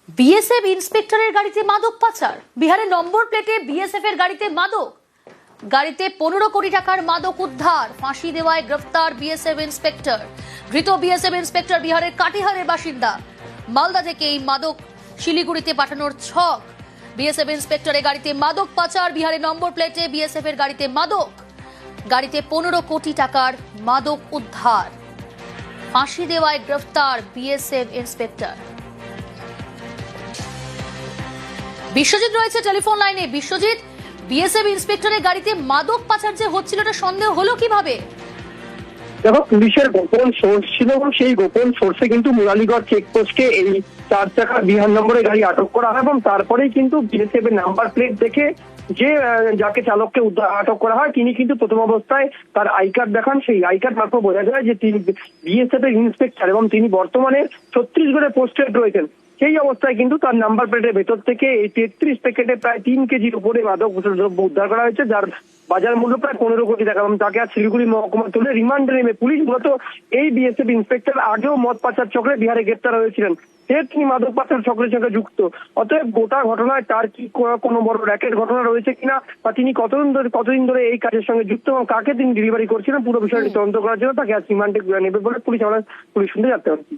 BSF ইন্সপেক্টরের গাড়িতে মাদক পাচার। বিহারের নম্বর প্লেটে বিএসএফ এর গাড়িতে মাদক, গাড়িতে 15 কোটি টাকার মাদক উদ্ধার। ফাঁসি দেওয়ায় গ্রেফতার বিএসএফ ইন্সপেক্টর। ধৃত বিএসএফ ইন্সপেক্টর বিহারের কাটিহারের বাসিন্দা। মালদা থেকে এই মাদক শিলিগুড়িতে পাঠানোর ছক। বিএসএফ ইন্সপেক্টরের গাড়িতে মাদক পাচার। বিহারের নম্বর প্লেটে বিএসএফ এর গাড়িতে মাদক, গাড়িতে 15 কোটি টাকার মাদক উদ্ধার। ফাঁসি দেওয়ায় গ্রেফতার বিএসএফ ইন্সপেক্টর। বিশ্বজিৎ রয়েছে টেলিফোন লাইনে। বিশ্বজিৎ, বিএসএফ ইন্সপেক্টরের গাড়িতে মাদক পাচার যে হচ্ছিল, এটা সন্দেহ হলো কিভাবে? দেখো, পুলিশের গোপন সোর্স ছিল এবং সেই গোপন সোর্সে কিন্তু মুরালিগড় চেকপোস্টে এই 4 চাকার বিহার নম্বরের গাড়ি আটক করা হয় এবং তারপরেই কিন্তু বিএসএফ এর নাম্বার প্লেট দেখে যে যাকে চালককে আটক করা হয় তিনি কিন্তু প্রথম অবস্থায় তার আই কার্ড দেখান। সেই আই কার্ড মারফত বোঝা যায় যে তিনি বিএসএফ এর ইন্সপেক্টর এবং তিনি বর্তমানে ছত্তিশগড়ে পোস্টেড রয়েছেন। সেই অবস্থায় কিন্তু তার নাম্বার প্লেটের ভেতর থেকে এই 33 প্যাকেটে প্রায় 3 কেজির উপরে মাদক দ্রব্য উদ্ধার করা হয়েছে, যার বাজার মূল্য প্রায় 15 কোটি টাকা। এবং তাকে আজ শিলিগুড়ি মহকুমা তুলে রিমান্ডে নেমে পুলিশ মূলত এই বিএসএফ ইন্সপেক্টর আগেও মদ পাচার চক্রে বিহারে গ্রেপ্তার হয়েছিলেন। তিনি মাদক পাচার চক্রের সঙ্গে যুক্ত। অতএব গোটা ঘটনায় তার কি কোনো বড় র্যাকেট ঘটনা রয়েছে কিনা, বা তিনি কতদিন ধরে এই কাজের সঙ্গে যুক্ত এবং কাকে তিনি ডেলিভারি করছিলেন, পুরো বিষয়টি তদন্ত করার জন্য তাকে আজ রিমান্ডে নেবে বলে পুলিশ সূত্রে জানতে পারছি।